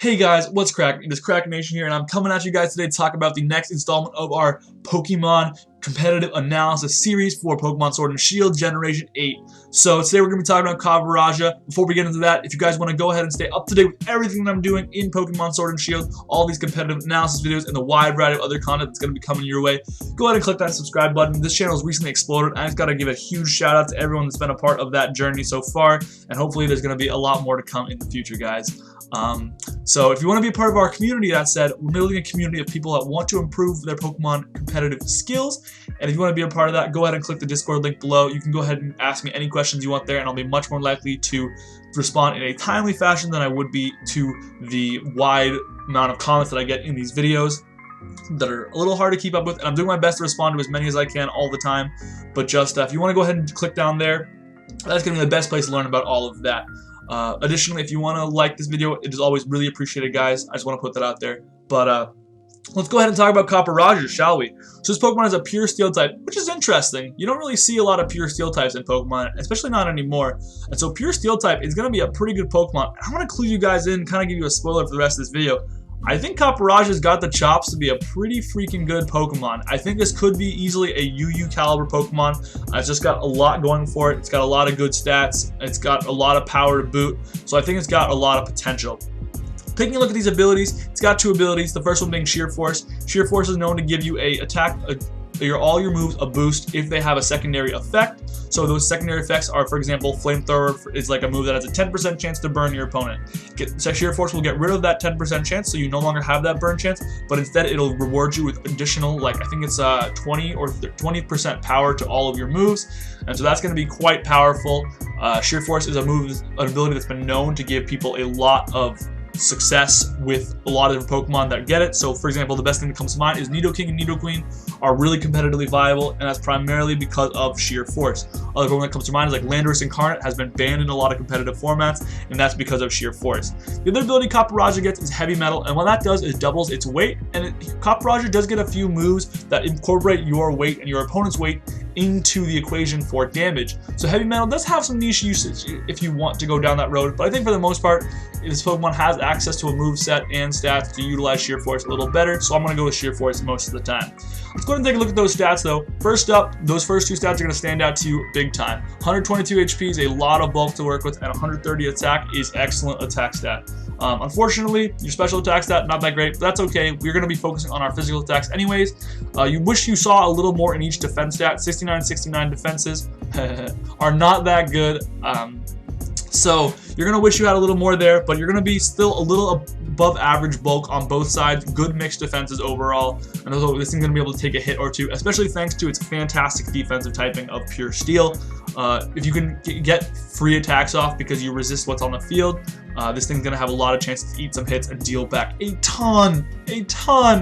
Hey guys, what's cracking? It is Krakenation here, and I'm coming at you guys today to talk about the next installment of our Pokemon competitive analysis series for Pokemon Sword and Shield Generation 8. So today we're going to be talking about COPPERAJAH. Before we get into that, if you guys want to go ahead and stay up to date with everything that I'm doing in Pokemon Sword and Shield, all these competitive analysis videos, and the wide variety of other content that's going to be coming your way, go ahead and click that subscribe button. This channel has recently exploded, and I just got to give a huge shout out to everyone that's been a part of that journey so far, and hopefully there's going to be a lot more to come in the future, guys. So if you want to be a part of our community, that said, we're building a community of people that want to improve their Pokemon competitive skills, and if you want to be a part of that, go ahead and click the Discord link below. You can go ahead and ask me any questions you want there, and I'll be much more likely to respond in a timely fashion than I would be to the wide amount of comments that I get in these videos that are a little hard to keep up with, and I'm doing my best to respond to as many as I can all the time. But just if you want to go ahead and click down there, that's going to be the best place to learn about all of that. Additionally, if you want to like this video, it is always really appreciated, guys. I just want to put that out there. But let's go ahead and talk about COPPERAJAH, shall we? So this Pokemon is a pure Steel type, which is interesting. You don't really see a lot of pure Steel types in Pokemon, especially not anymore. And so pure Steel type is going to be a pretty good Pokemon. I want to clue you guys in, kind of give you a spoiler for the rest of this video. I think COPPERAJAH's got the chops to be a pretty freaking good Pokemon. I think this could be easily a UU caliber Pokemon. It's just got a lot going for it. It's got a lot of good stats. It's got a lot of power to boot. So I think it's got a lot of potential. Taking a look at these abilities, it's got two abilities. The first one being Sheer Force. Sheer Force is known to give you all your moves a boost if they have a secondary effect. So those secondary effects are, for example, Flamethrower is like a move that has a 10% chance to burn your opponent. Sheer Force will get rid of that 10% chance, so you no longer have that burn chance, but instead it'll reward you with additional, like, I think it's 20 or 20% power to all of your moves, and so that's going to be quite powerful. Sheer Force is an ability that's been known to give people a lot of success with a lot of different Pokemon that get it. So for example, the best thing that comes to mind is Nidoking and Nidoqueen are really competitively viable, and that's primarily because of Sheer Force. Other Pokemon that comes to mind is like Landorus Incarnate has been banned in a lot of competitive formats, and that's because of Sheer Force. The other ability COPPERAJAH gets is Heavy Metal, and what that does is doubles its weight, and COPPERAJAH does get a few moves that incorporate your weight and your opponent's weight into the equation for damage. So Heavy Metal does have some niche usage if you want to go down that road, but I think for the most part, this Pokemon has access to a move set and stats to utilize Sheer Force a little better, so I'm going to go with Sheer Force most of the time. Let's go ahead and take a look at those stats though. First up, those first two stats are going to stand out to you big time. 122 HP is a lot of bulk to work with, and 130 attack is excellent attack stat. Unfortunately, your special attack stat, not that great, but that's okay. We're going to be focusing on our physical attacks anyways. You wish you saw a little more in each defense stat. 69 defenses are not that good. So you're going to wish you had a little more there, but you're going to be still a little above average bulk on both sides. Good mixed defenses overall, and also this thing's going to be able to take a hit or two, especially thanks to its fantastic defensive typing of pure Steel. If you can get free attacks off because you resist what's on the field, this thing's going to have a lot of chances to eat some hits and deal back a ton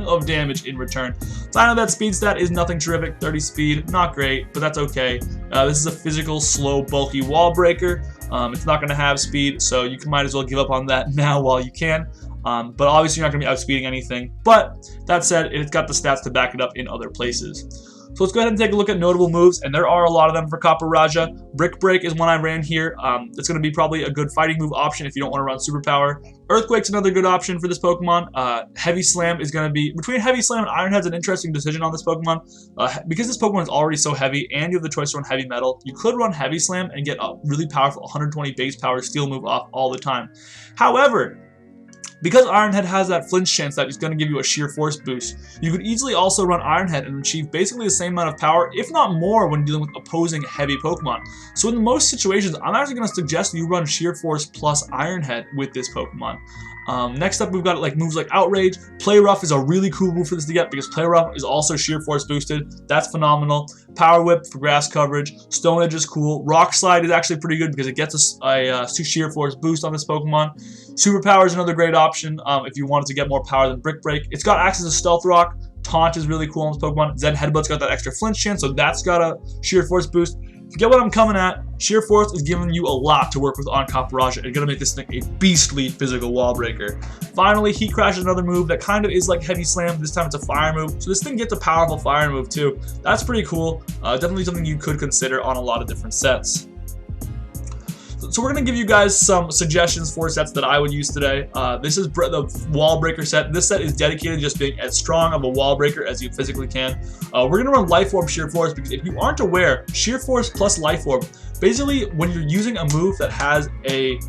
of damage in return. So I know that speed stat is nothing terrific, 30 speed, not great, but that's okay. This is a physical, slow, bulky wall breaker. It's not going to have speed, so you might as well give up on that now while you can. But obviously you're not going to be outspeeding anything. But that said, it's got the stats to back it up in other places. So let's go ahead and take a look at notable moves, and there are a lot of them for COPPERAJAH. Brick Break is one I ran here. It's going to be probably a good fighting move option if you don't want to run Superpower. Earthquake's another good option for this Pokemon. Heavy Slam is going to be, between Heavy Slam and Iron Head's an interesting decision on this Pokemon. Because this Pokemon is already so heavy and you have the choice to run Heavy Metal, you could run Heavy Slam and get a really powerful 120 base power Steel move off all the time. However, because Iron Head has that flinch chance that it's going to give you a Sheer Force boost, you could easily also run Iron Head and achieve basically the same amount of power, if not more, when dealing with opposing heavy Pokemon. So in most situations, I'm actually going to suggest you run Sheer Force plus Iron Head with this Pokemon. Next up, we've got like moves like Outrage. Play Rough is a really cool move for this to get because Play Rough is also Sheer Force boosted. That's phenomenal. Power Whip for grass coverage. Stone Edge is cool. Rock Slide is actually pretty good because it gets a Sheer Force boost on this Pokemon. Superpower is another great option if you wanted to get more power than Brick Break. It's got access to Stealth Rock. Taunt is really cool on this Pokemon. Zen Headbutt's got that extra flinch chance, so that's got a Sheer Force boost. If you get what I'm coming at, Sheer Force is giving you a lot to work with on COPPERAJAH. It's going to make this thing a beastly physical wall breaker. Finally, Heat Crash is another move that kind of is like Heavy Slam. This time it's a fire move, so this thing gets a powerful fire move too. That's pretty cool. Definitely something you could consider on a lot of different sets. So we're going to give you guys some suggestions for sets that I would use today. This is the wall breaker set. This set is dedicated to just being as strong of a wall breaker as you physically can. We're going to run Life Orb Sheer Force because if you aren't aware, Sheer Force plus Life Orb, basically when you're using a move that has a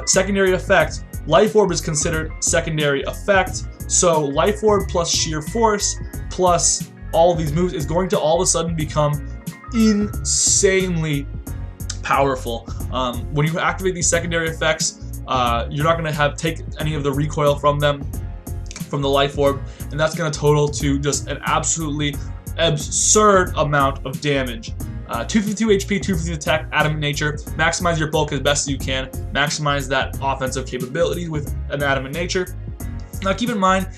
secondary effect, Life Orb is considered secondary effect. So Life Orb plus Sheer Force plus all of these moves is going to all of a sudden become insanely powerful. When you activate these secondary effects, you're not going to take any of the recoil from them, from the Life Orb, and that's going to total to just an absolutely absurd amount of damage. 252 HP, 250 attack, Adamant Nature. Maximize your bulk as best as you can. Maximize that offensive capability with an Adamant Nature. Now keep in mind,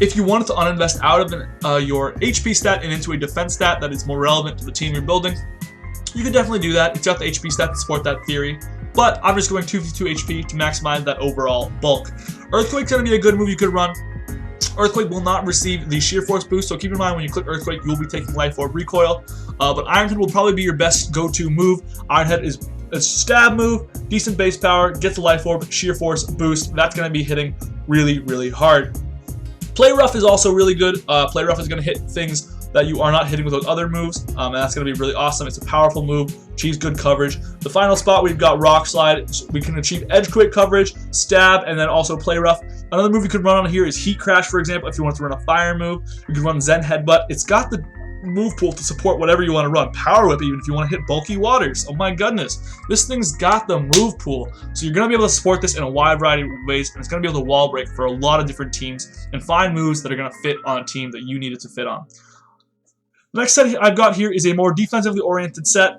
if you wanted to uninvest out of your HP stat and into a defense stat that is more relevant to the team you're building, you can definitely do that. It's got the HP stat to support that theory, but I'm just going 252 HP to maximize that overall bulk. Earthquake's going to be a good move you could run. Earthquake will not receive the Sheer Force boost, so keep in mind when you click Earthquake, you'll be taking Life Orb recoil. But Iron Head will probably be your best go-to move. Iron Head is a stab move, decent base power, gets the Life Orb, Sheer Force boost. That's going to be hitting really, really hard. Play Rough is also really good. Play Rough is going to hit things that you are not hitting with those other moves, and that's going to be really awesome. It's a powerful move, achieves good coverage. The final spot, we've got Rock Slide. We can achieve Edgequake coverage, Stab, and then also Play Rough. Another move you could run on here is Heat Crash, for example, if you want to run a fire move. You can run Zen Headbutt. It's got the move pool to support whatever you want to run. Power Whip even if you want to hit bulky waters. Oh my goodness. This thing's got the move pool. So you're going to be able to support this in a wide variety of ways, and it's going to be able to wall break for a lot of different teams and find moves that are going to fit on a team that you need it to fit on. The next set I've got here is a more defensively oriented set.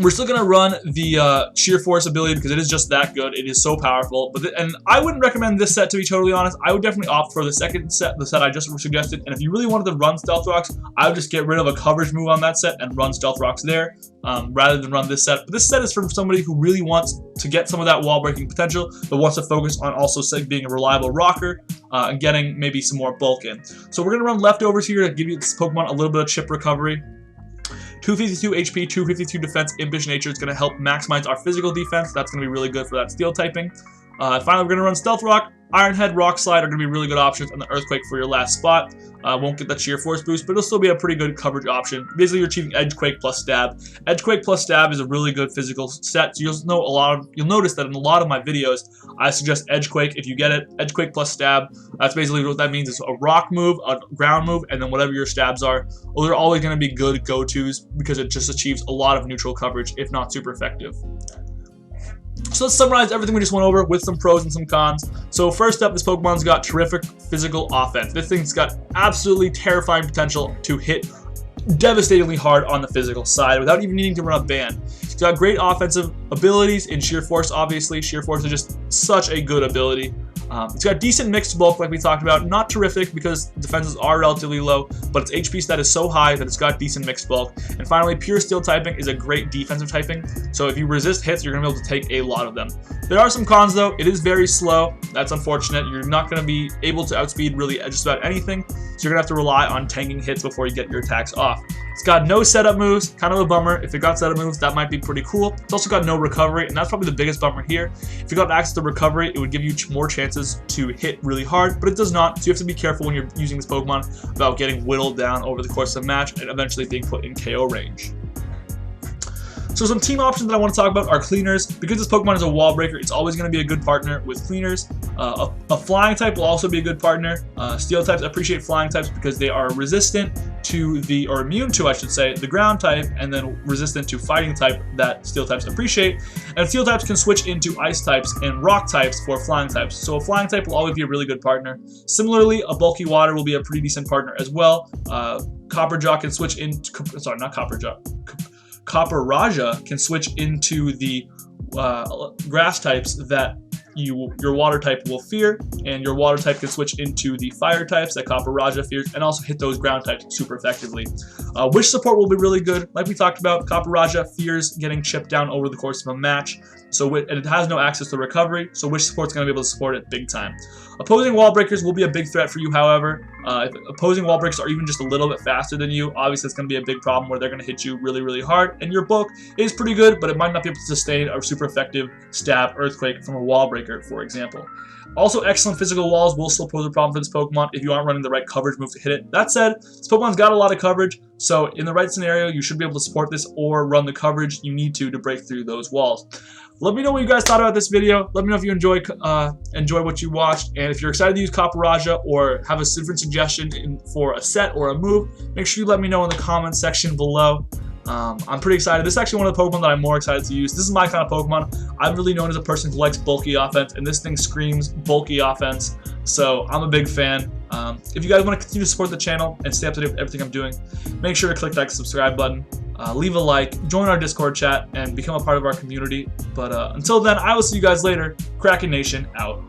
We're still going to run the Sheer Force ability because it is just that good. It is so powerful. And I wouldn't recommend this set, to be totally honest. I would definitely opt for the second set, the set I just suggested. And if you really wanted to run Stealth Rocks, I would just get rid of a coverage move on that set and run Stealth Rocks there rather than run this set. But this set is for somebody who really wants to get some of that wall breaking potential, but wants to focus on also being a reliable rocker and getting maybe some more bulk in. So we're going to run Leftovers here to give you this Pokemon a little bit of chip recovery. 252 HP, 252 defense, Impish Nature is going to help maximize our physical defense. That's going to be really good for that steel typing. Finally, we're going to run Stealth Rock. Iron Head, Rock Slide are going to be really good options, and the Earthquake for your last spot. Won't get that Sheer Force boost, but it'll still be a pretty good coverage option. Basically, you're achieving Edgequake plus Stab. Edgequake plus Stab is a really good physical set. So you'll notice that in a lot of my videos, I suggest Edgequake if you get it. Edgequake plus Stab. That's basically what that means. It's a rock move, a ground move, and then whatever your stabs are. Well, they're always going to be good go-tos because it just achieves a lot of neutral coverage, if not super effective. So let's summarize everything we just went over with some pros and some cons. So first up, this Pokemon's got terrific physical offense. This thing's got absolutely terrifying potential to hit devastatingly hard on the physical side without even needing to run a ban. It's got great offensive abilities in Sheer Force, obviously. Sheer Force is just such a good ability. It's got decent mixed bulk like we talked about. Not terrific because defenses are relatively low, but its HP stat is so high that it's got decent mixed bulk. And finally, pure steel typing is a great defensive typing. So if you resist hits, you're going to be able to take a lot of them. There are some cons though. It is very slow. That's unfortunate. You're not going to be able to outspeed really just about anything. So you're going to have to rely on tanking hits before you get your attacks off. It's got no setup moves, kind of a bummer. If it got setup moves, that might be pretty cool. It's also got no recovery, and that's probably the biggest bummer here. If you got access to recovery, it would give you more chances to hit really hard, but it does not. So you have to be careful when you're using this Pokemon about getting whittled down over the course of the match and eventually being put in KO range. So some team options that I want to talk about are Cleaners. Because this Pokemon is a wall breaker, it's always going to be a good partner with Cleaners. A Flying type will also be a good partner. Steel types appreciate Flying types because they are resistant to or immune to, I should say, the ground type, and then resistant to fighting type that Steel types appreciate. And Steel types can switch into Ice types and Rock types for Flying types. So a Flying type will always be a really good partner. Similarly, a bulky Water will be a pretty decent partner as well. COPPERAJAH can switch into, sorry, not COPPERAJAH. COPPERAJAH can switch into the grass types that your water type will fear, and your water type can switch into the fire types that COPPERAJAH fears, and also hit those ground types super effectively. Wish support will be really good. Like we talked about, COPPERAJAH fears getting chipped down over the course of a match, and it has no access to recovery, so Wish support's going to be able to support it big time. Opposing wall breakers will be a big threat for you, however. If opposing wall breakers are even just a little bit faster than you, obviously it's going to be a big problem where they're going to hit you really, really hard. And your book is pretty good, but it might not be able to sustain a super effective stab earthquake from a wall breaker, for example. Also, excellent physical walls will still pose a problem for this Pokemon if you aren't running the right coverage move to hit it. That said, this Pokemon's got a lot of coverage, so in the right scenario, you should be able to support this or run the coverage you need to break through those walls. Let me know what you guys thought about this video. Let me know if you enjoy what you watched, and if you're excited to use COPPERAJAH or have a different suggestion for a set or a move, make sure you let me know in the comments section below. I'm pretty excited. This is actually one of the Pokemon that I'm more excited to use. This is my kind of Pokemon. I'm really known as a person who likes bulky offense, and this thing screams bulky offense, so I'm a big fan. If you guys want to continue to support the channel and stay up to date with everything I'm doing, make sure to click that subscribe button, leave a like, join our Discord chat, and become a part of our community. But until then, I will see you guys later. Krakenation out.